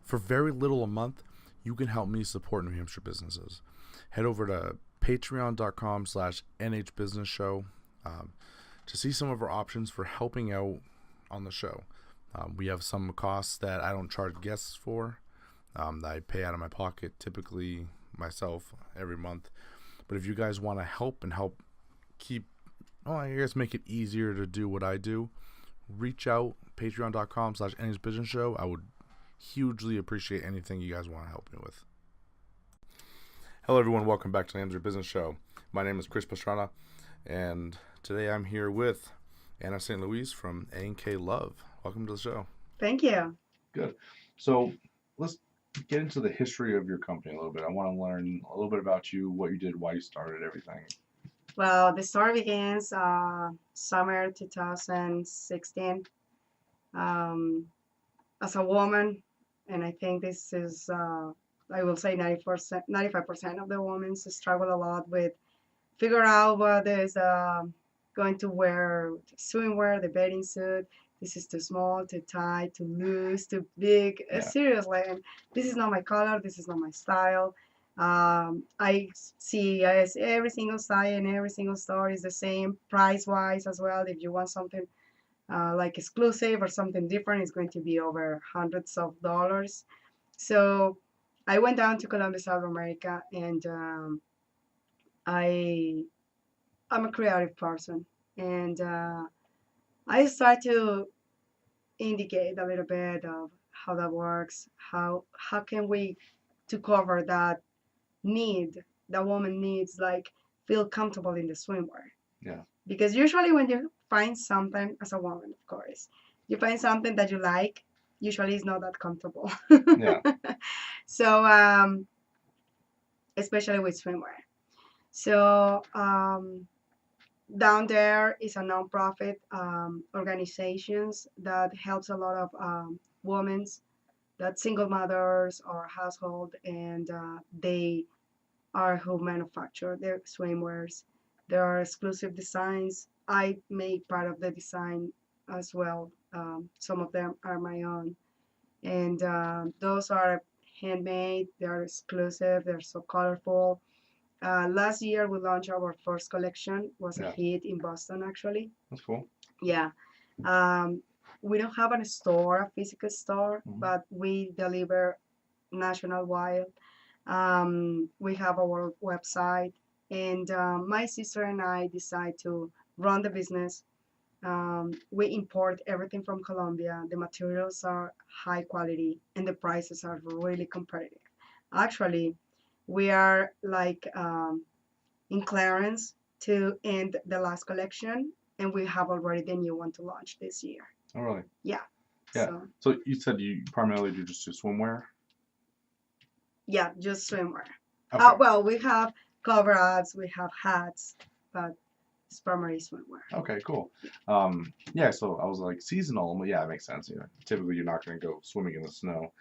For very little a month, you can help me support New Hampshire businesses. Head over to patreon.com/nhbusinessshow to see some of our options for helping out on the show. We have some costs that I don't charge guests for, that I pay out of my pocket, typically myself, every month. But if you guys want to help keep, I guess make it easier to do what I do, reach out, patreon.com/nhbusinessshow. I would hugely appreciate anything you guys want to help me with. Hello everyone, welcome back to the Amateur Business Show. My name is Chris Pastrana, and today I'm here with Ana St.Louis from A&K Love. Welcome to the show. Thank you. Good. So let's get into the history of your company a little bit. I want to learn a little bit about you, what you did, why you started, everything. Well, the story begins summer 2016 as a woman, and I think this is, I will say 95% of the women struggle a lot with figure out what is going to wear, swimwear, the bathing suit. This is too small, too tight, too loose, too big. Seriously, and this is not my color. This is not my style. I see every single style and every single store is the same price-wise as well. If you want something like exclusive or something different, it's going to be over hundreds of dollars. So I went down to Colombia, South America, and I'm a creative person, and I start to indicate a little bit of how that works. How can we to cover that need that woman needs, like feel comfortable in the swimwear. Yeah. Because usually when you find something as a woman, of course, you find something that you like, usually it's not that comfortable. Yeah. So especially with swimwear. So down there is a nonprofit organizations that helps a lot of women, that single mothers or household, and they are who manufacture their swimwears. There are exclusive designs. I make part of the design as well. Some of them are my own, and those are handmade. They're exclusive. They're so colorful. Last year we launched our first collection. Was a hit in Boston, actually. That's cool. Yeah. We don't have a store, a physical store, but we deliver nationwide. We have our website, and my sister and I decide to run the business. We import everything from Colombia. The materials are high quality, and the prices are really competitive. Actually, we are like in clearance to end the last collection, and we have already the new one to launch this year. Oh, really? Yeah. Yeah. So you said you primarily do just swimwear? Yeah, just swimwear. Okay. Well, we have cover-ups, we have hats, but it's primarily swimwear. Okay, cool. Yeah, so I was like, seasonal. Well, yeah, it makes sense. Typically you're not going to go swimming in the snow.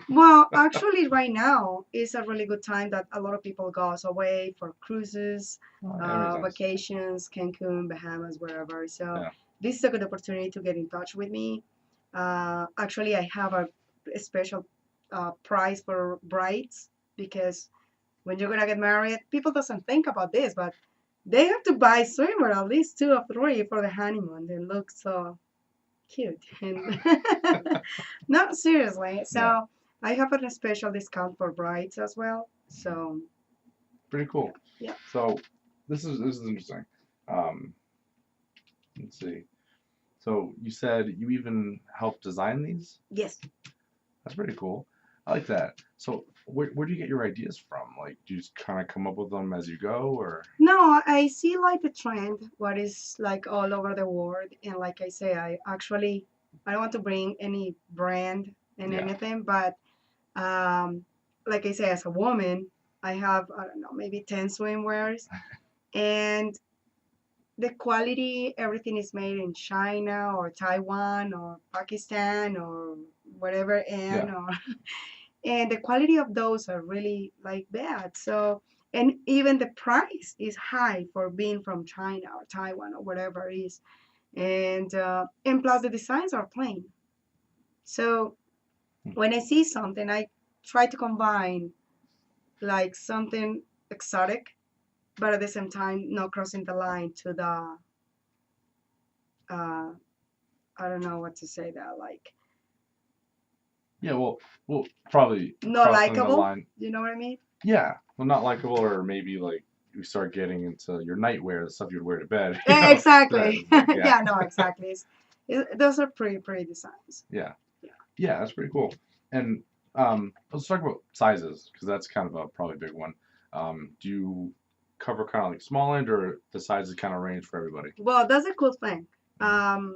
Well, actually, right now is a really good time that a lot of people goes away for cruises, vacations, Cancun, Bahamas, wherever. So this is a good opportunity to get in touch with me. Actually, I have a special price for brides, because when you're gonna get married, people doesn't think about this, but they have to buy swimwear, at least 2 or 3 for the honeymoon. They look so cute. And no, seriously. So I have a special discount for brides as well. So pretty cool. Yeah. So this is interesting. Let's see. So you said you even helped design these? Yes. That's pretty cool. I like that. So where do you get your ideas from? Like, do you just kind of come up with them as you go, or? No, I see like the trend, what is like all over the world. And like I say, I don't want to bring any brand and anything, but like I say, as a woman, I have, I don't know, maybe 10 swimwears. And the quality, everything is made in China or Taiwan or Pakistan or whatever, and the quality of those are really like bad. So, and even the price is high for being from China or Taiwan or whatever it is, and plus the designs are plain. So when I see something, I try to combine like something exotic, but at the same time not crossing the line to the uh, I don't know what to say that like Yeah, well, probably not crossing the likable. line. You know what I mean? Yeah, well, not likable, or maybe like you start getting into your nightwear, the stuff you'd wear to bed. Exactly. Like, yeah, Yeah, no, exactly. Those are pretty designs. yeah, Yeah. yeah, that's pretty cool. And let's talk about sizes because that's kind of a probably big one. Do you cover kind of like small end, or the sizes kind of range for everybody? Well, that's a cool thing. Mhm.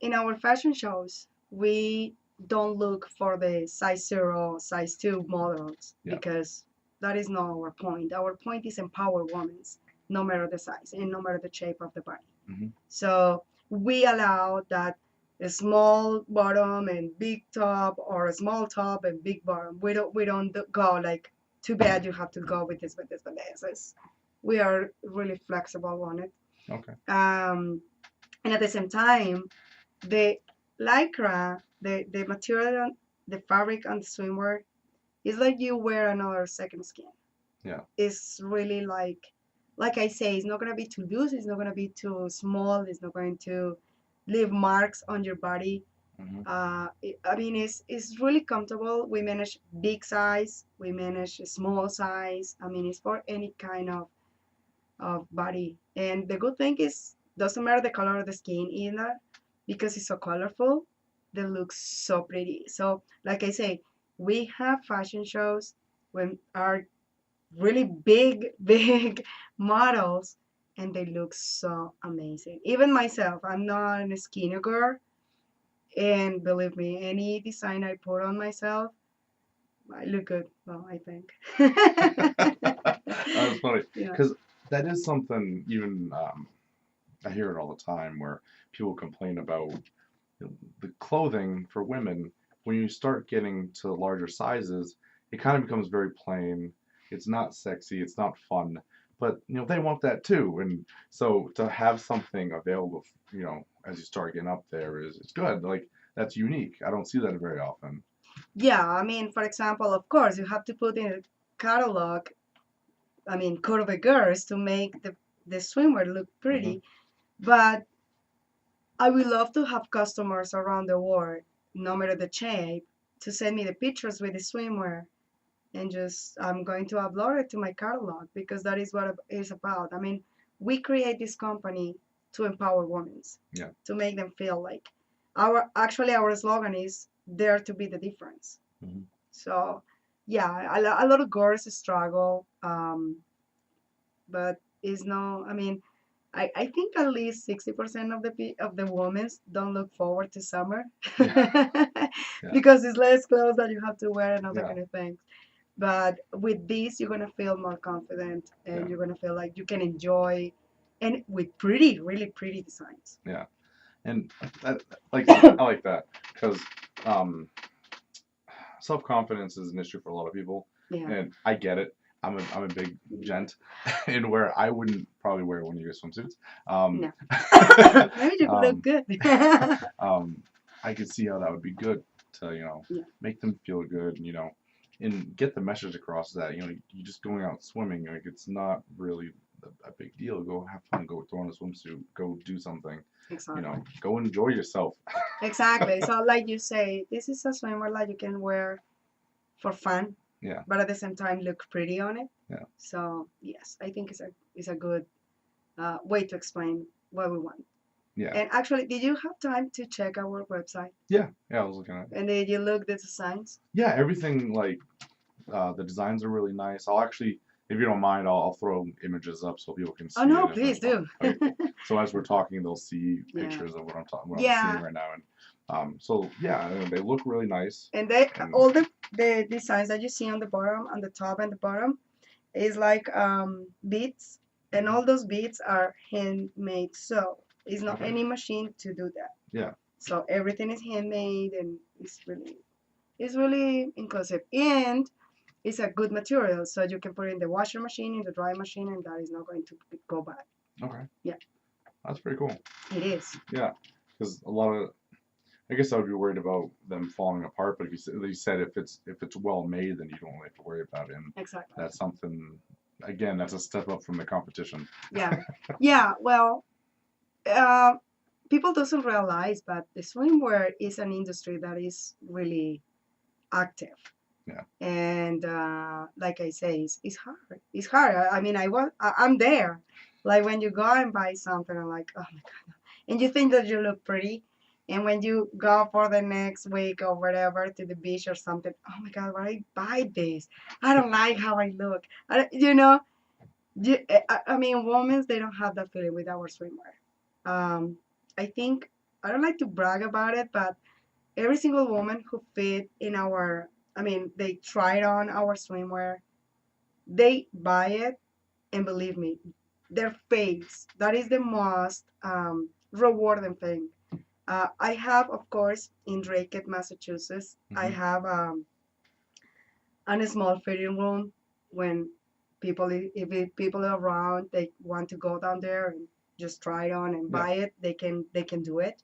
In our fashion shows, we don't look for the size 0, size 2 models Yeah. because that is not our point. Our point is empower women, no matter the size and no matter the shape of the body. Mm-hmm. So we allow that a small bottom and big top, or a small top and big bottom. We don't go like, too bad you have to go with this, with this, with this. We are really flexible on it. Okay. And at the same time, the lycra, the material, the fabric on the swimwear is like you wear another second skin. Yeah. It's really like I say, it's not gonna be too loose, it's not gonna be too small, it's not going to leave marks on your body. Mm-hmm. I mean, it's really comfortable. We manage big size, we manage a small size. I mean, it's for any kind of body. And the good thing is, doesn't matter the color of the skin either, because it's so colorful. They look so pretty. So, like I say, we have fashion shows when are really big, big models, and they look so amazing. Even myself, I'm not a skinny girl, and believe me, any design I put on myself, I look good. Well, I think. That's funny Yeah. because that is something even I hear it all the time where people complain about the clothing for women. When you start getting to larger sizes, it kind of becomes very plain. It's not sexy. It's not fun. But they want that too, and so to have something available, as you start getting up there is it's good. Like that's unique. I don't see that very often. Yeah, I mean, for example, of course, you have to put in a catalog, I mean, curvy girls to make the swimwear look pretty. But I would love to have customers around the world, no matter the shape, to send me the pictures with the swimwear, and just I'm going to upload it to my catalog because that is what it is about. I mean, we create this company to empower women, Yeah. to make them feel like our slogan is dare to be the difference. Mhm. So yeah, a lot of girls struggle, but it's no. I mean, I think at least 60% of the women don't look forward to summer Yeah. because it's less clothes that you have to wear and other Yeah. kind of things. But with this, you're gonna feel more confident, and Yeah. you're gonna feel like you can enjoy, and with really pretty designs. Yeah. And that, I like that because self confidence is an issue for a lot of people, Yeah. and I get it. I'm a big gent, and where I wouldn't probably wear one of your swimsuits. No. Maybe you look good. I could see how that would be good to Yeah. make them feel good, and get the message across that you just going out swimming, like it's not really a big deal. Go have fun, go throw on a swimsuit, go do something, Exactly. go enjoy yourself. Exactly. So like you say, this is a swimwear that you can wear for fun. Yeah. But at the same time, look pretty on it. Yeah. So yes, I think it's a good way to explain what we want. Yeah. And actually, did you have time to check our website? Yeah, I was looking at it. And did you look at the designs? Yeah, everything like the designs are really nice. I'll actually, if you don't mind, I'll throw images up so people can see. Oh no, it please do. Okay, cool. So as we're talking, they'll see Yeah. pictures of what I'm talking, what Yeah. I'm seeing right now, and so yeah, they look really nice. And all the designs that you see on the bottom, on the top and the bottom, is like beads, and all those beads are handmade. So it's not Okay. any machine to do that. Yeah. So everything is handmade, and it's really inclusive, and it's a good material. So you can put it in the washer machine, in the dry machine, and that is not going to go bad. Okay. Yeah. That's pretty cool. It is. Yeah, because a lot of I guess I would be worried about them falling apart. But if you said if it's well made, then you don't really have to worry about it. And Exactly. that's something. Again, that's a step up from the competition. Yeah. Yeah. Well, uh, people doesn't realize, but the swimwear is an industry that is really active. Yeah. And like I say, it's hard. It's hard. I mean, I'm there. Like when you go and buy something, I'm like, oh my god, and you think that you look pretty, and when you go for the next week or whatever to the beach or something, oh my god, why I buy this? I don't like how I look. You know, I mean, women they don't have that feeling with our swimwear. I think I don't like to brag about it, but every single woman who fit in our, I mean, they tried on our swimwear, they buy it, and believe me, their face, that is the most rewarding thing. I have, of course, in Drake, Massachusetts, I have a small fitting room when people are around, they want to go down there and just try it on and buy it, they can do it.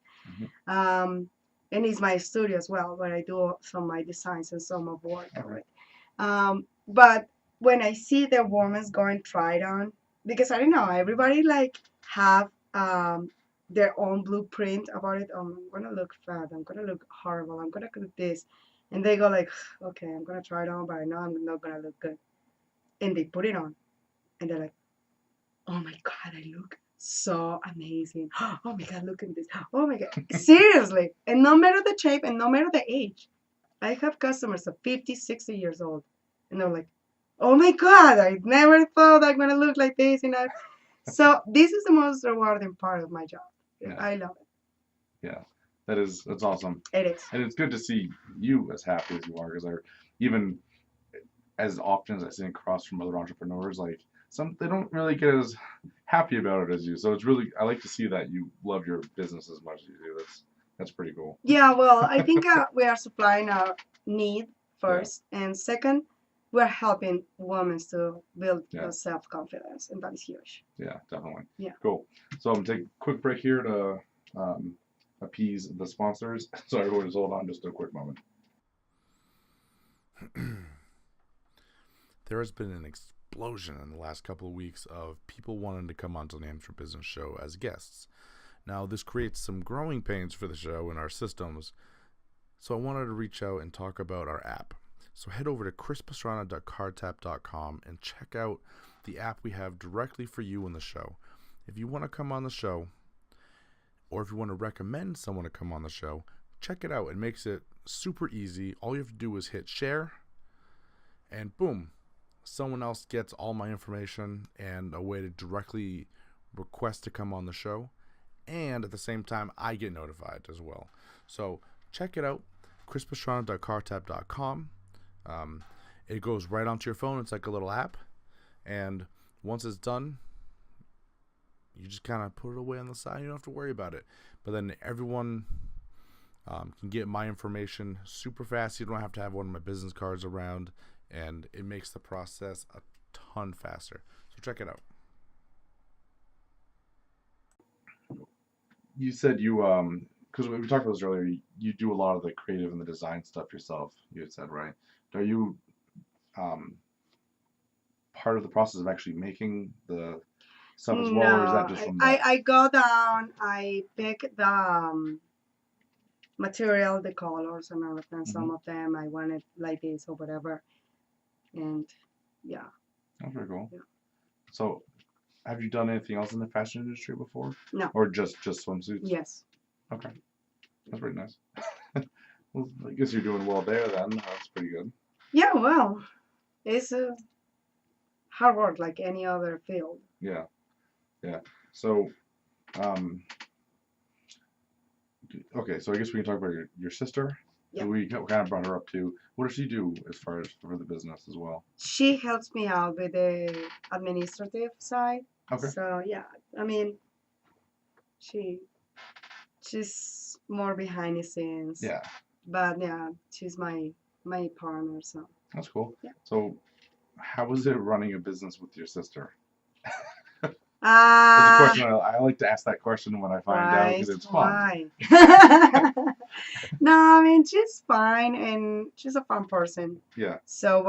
And it's my studio as well, where I do some of my designs and some of work on it. But when I see the women go and try it on, because I don't know, everybody like have their own blueprint about it. Oh, I'm gonna look fat. I'm gonna look horrible. I'm gonna do this, and they go like, okay, I'm gonna try it on, but I know I'm not gonna look good. And they put it on, and they're like, oh my god, I look so amazing. Oh my god, look at this. Oh my god, seriously. And no matter the shape and no matter the age, I have customers of 50, 60 years old, and they're like, oh my god, I never thought I'm gonna look like this. So this is the most rewarding part of my job. Yeah. I love it. Yeah, that's awesome. It is. And it's good to see you as happy as you are, because even as often as I sit across from other entrepreneurs, like they don't really get as happy about it as you. So it's really, I like to see that you love your business as much as you do. That's pretty cool. Yeah, well, I think we are supplying our need first, and second, we're helping women to build self-confidence, and that is huge. Yeah, definitely. Yeah. Cool. So I'm gonna take a quick break here to appease the sponsors. So everyone just hold on just a quick moment. There has been an explosion in the last couple of weeks of people wanting to come onto the Names for Business show as guests. Now, this creates some growing pains for the show in our systems, so I wanted to reach out and talk about our app. So head over to chrispastrana.cardtapp.com and check out the app we have directly for you in the show. If you want to come on the show, or if you want to recommend someone to come on the show, check it out. It makes it super easy. All you have to do is hit share, and boom, someone else gets all my information and a way to directly request to come on the show. And at the same time, I get notified as well. So check it out, chrispastrana.cardtapp.com. It goes right onto your phone. It's like a little app. And once it's done, you just kind of put it away on the side. You don't have to worry about it. But then everyone can get my information super fast. You don't have to have one of my business cards around. And it makes the process a ton faster. So check it out. You said you because we talked about this earlier, you do a lot of the creative and the design stuff yourself, you had said, right? Are you part of the process of actually making the stuff as well, or is that just from I go down, I pick the material, the colors and everything. Some of them I want it like this or whatever. And yeah. That's very cool. Yeah. So have you done anything else in the fashion industry before? No. Or just swimsuits? Yes. Okay. That's pretty nice. Well, I guess you're doing well there then. That's pretty good. Yeah, well, it's hard work like any other field. Yeah. Yeah. So, okay, so I guess we can talk about your sister. Yeah. We kind of brought her up too. What does she do as far as for the business as well? She helps me out with the administrative side. Okay. So yeah, I mean, she's more behind the scenes. Yeah. But yeah, she's my partner. So that's cool. Yeah. So, how was it running a business with your sister? That's a Ah, question I like to ask that question when I find out why? because it's fun. Why? No, I mean she's fine and she's a fun person. Yeah. So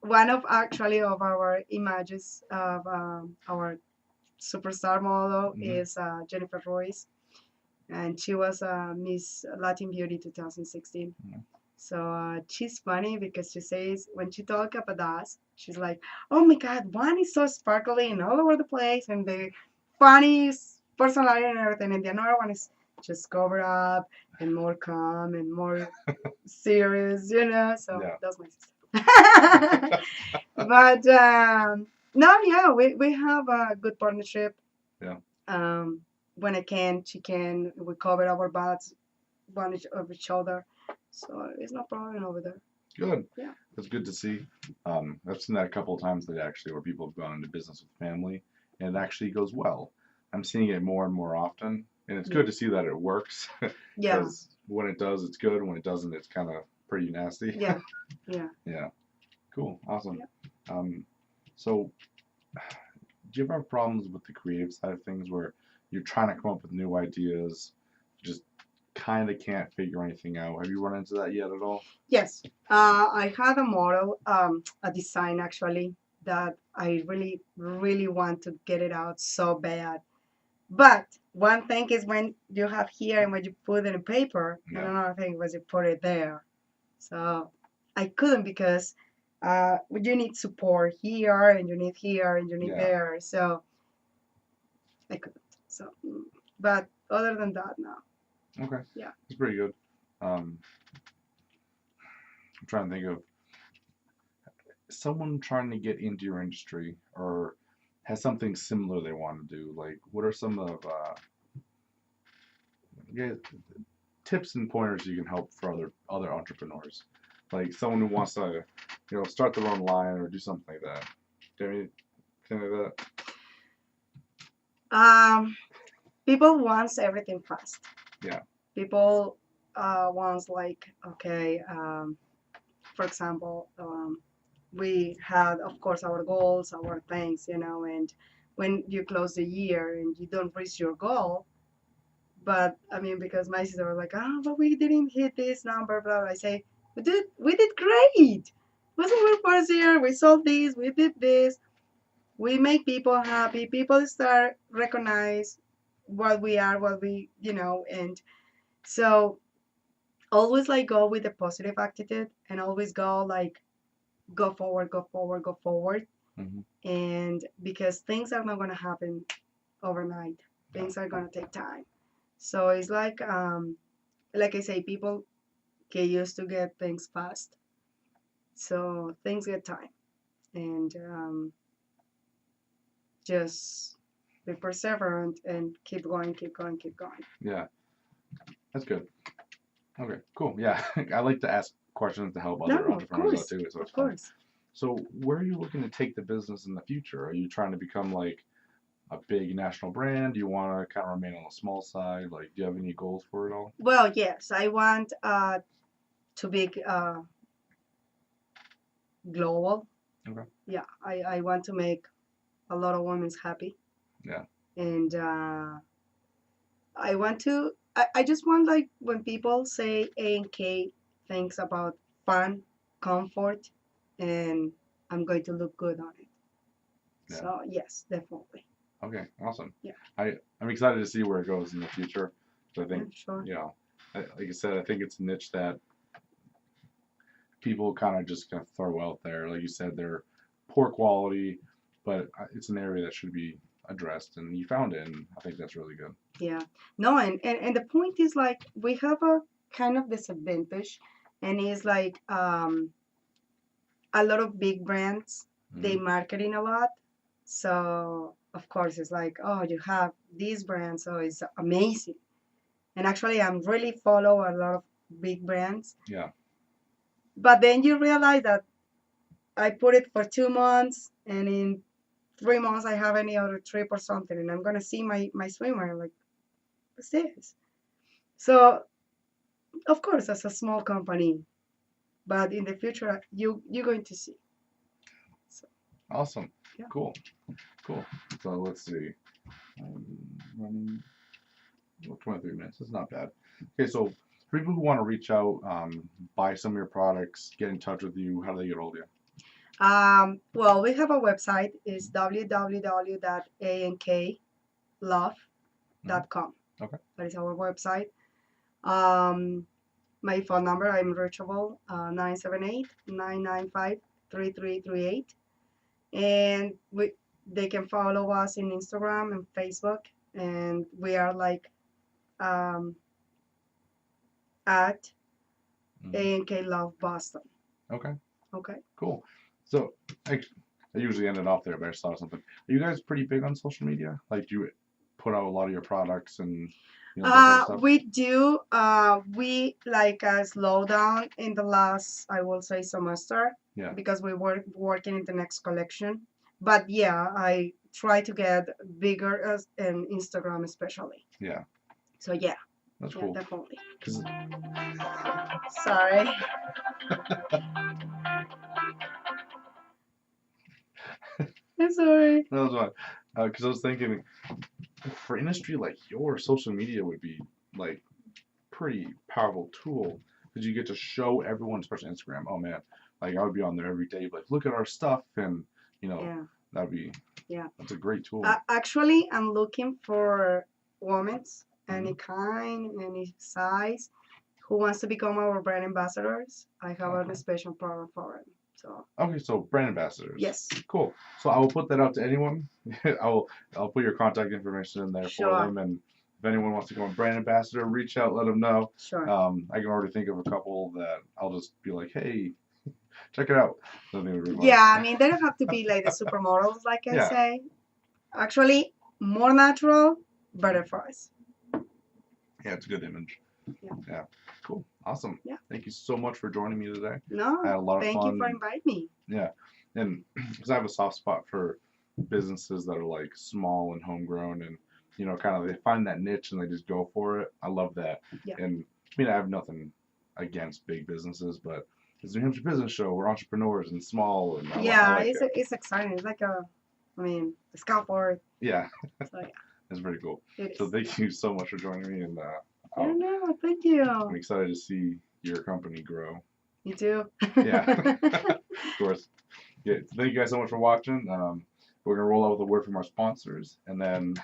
one of actually of our images of our superstar model Mhm. is Jennifer Royce, and she was Miss Latin Beauty 2016. Mhm. So she's funny because she says when she talk about us, she's like, "Oh my God, one is so sparkly and all over the place, and the funny personality and everything, and the another one is just covered up and more calm and more serious, you know." So Yeah. that's my sister. But no, yeah, we have a good partnership. Yeah. Um, when I can, she can. We cover our butts of each other, so it's no problem over there. Good. Yeah. That's good to see. I've seen that a couple of times that actually where people have gone into business with family and it actually goes well. I'm seeing it more and more often, and it's Yeah. good to see that it works Yeah. because when it does, it's good. When it doesn't, it's kind of pretty nasty. Yeah. Yeah. Yeah. Cool. Awesome. Yeah. So do you ever have problems with the creative side of things where you're trying to come up with new ideas, just kind of can't figure anything out? Have you run into that yet at all? Yes. I had a model, a design actually that I really, really want to get it out so bad. But one thing is when you have here and when you put it in paper, and Yeah. another thing was you put it there. So I couldn't because you need support here and you need here and you need Yeah. there. So I couldn't. So, but other than that, no. Okay. Yeah. It's pretty good. I'm trying to think of someone trying to get into your industry or has something similar they want to do. Like, what are some of yeah, tips and pointers you can help for other entrepreneurs? Like someone who wants to, start their own line or do something like that. Do you have anything like that? People wants everything fast. Yeah. People wants like okay, for example, we had of course our goals, our things, and when you close the year and you don't reach your goal, but I mean because my sister was like, oh, but we didn't hit this number, blah, blah. I say we did great. Wasn't our first year? We sold this, we did this, we make people happy. People start recognize what we are, what we, and so always like go with a positive attitude and always go like go forward, go forward, go forward. Hmm. And because things are not going to happen overnight, No. things are going to take time. So it's like I say, people get used to get things fast. So things get time. And just be perseverant and keep going, keep going, keep going. Yeah. That's good. Okay. Cool. Yeah. I like to ask questions to help other No, of entrepreneurs out course, too. So it's of fun. course. So where are you looking to take the business in the future? Are you trying to become like a big national brand? Do you want to kind of remain on the small side? Like, do you have any goals for it all? Well, yes, I want to be global. Okay. Yeah, I want to make a lot of women happy. Yeah. And I just want like when people say A&K things about fun, comfort, and I'm going to look good on it. Yeah. So yes, definitely. Okay. Awesome. Yeah. I'm excited to see where it goes in the future. So I Yeah, think, sure. like I said, I think it's a niche that people kind of just gonna throw out there. Like you said, they're poor quality, but it's an area that should be addressed, and you found it, and I think that's really good. Yeah. No, and the point is like we have a kind of disadvantage, and it's like a lot of big brands they Mhm. marketing a lot. So of course it's like, oh, you have these brands, so it's amazing. And actually I'm really follow a lot of big brands. Yeah. But then you realize that I put it for 2 months and in 3 months I have any other trip or something and I'm gonna see my swimmer like, what's this? So of course as a small company, but in the future you're going to see. So, Awesome. Yeah. Cool. So let's see. Running 23 minutes. That's not bad. Okay, so for people who want to reach out, buy some of your products, get in touch with you, how do they get hold of you? Well, we have a website. It's www.anklove.com. Okay. That is our website. My phone number, I'm reachable, 978-995-3338. And they can follow us in Instagram and Facebook. And we are like at A&K Love Boston. Okay. Okay. Cool. So I usually end it off there, but I just thought of something. Are you guys pretty big on social media? Like, do you put out a lot of your products and that kind of stuff? We do. We like slow down in the last, I will say, semester. Yeah. Because we were working in the next collection. But yeah, I try to get bigger in Instagram especially. Yeah. So yeah. That's Yeah, cool. definitely. 'Cause- Sorry. I'm sorry. No, that's fine. Because I was thinking, for industry like yours, social media would be like pretty powerful tool because you get to show everyone, especially Instagram. Oh man, like I would be on there every day, like look at our stuff, and Yeah. that'd be that's a great tool. Actually, I'm looking for women, any kind, any size, who wants to become our brand ambassadors. I have Okay. a special program for them. So Okay, so brand ambassadors. yes. Cool. So I will put that out to anyone. I'll put your contact information in there Sure. for them, and if anyone wants to go on brand ambassador, reach out, let them know. Sure. I can already think of a couple that I'll just be like, hey, check it out. So I think it would be fun. Yeah, I mean, they don't have to be like the supermodels, like I Yeah. say. Actually, more natural, better for us. Yeah, it's a good image. Yeah. Cool. Awesome. Yeah. Thank you so much for joining me today. No, I had a lot of thank fun. you for inviting me. Yeah. And because I have a soft spot for businesses that are like small and homegrown and, kind of they find that niche and they just go for it. I love that. Yeah. And I mean, I have nothing against big businesses, but it's the New Hampshire Business Show. We're entrepreneurs and small. And I like it. It's exciting. It's like a scaffold. Yeah. So yeah, It's pretty cool. it is. So thank you so much for joining me. And No, thank you. I'm excited to see your company grow. You too. Yeah. Of course. Yeah. Thank you guys so much for watching. We're gonna roll out with a word from our sponsors, and then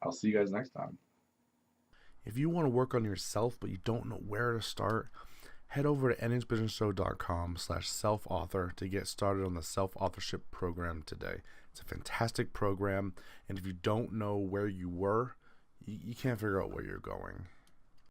I'll see you guys next time. If you want to work on yourself but you don't know where to start, head over to nhbusinessshow.com/self-author to get started on the self-authorship program today. It's a fantastic program, and if you don't know where you were, you can't figure out where you're going.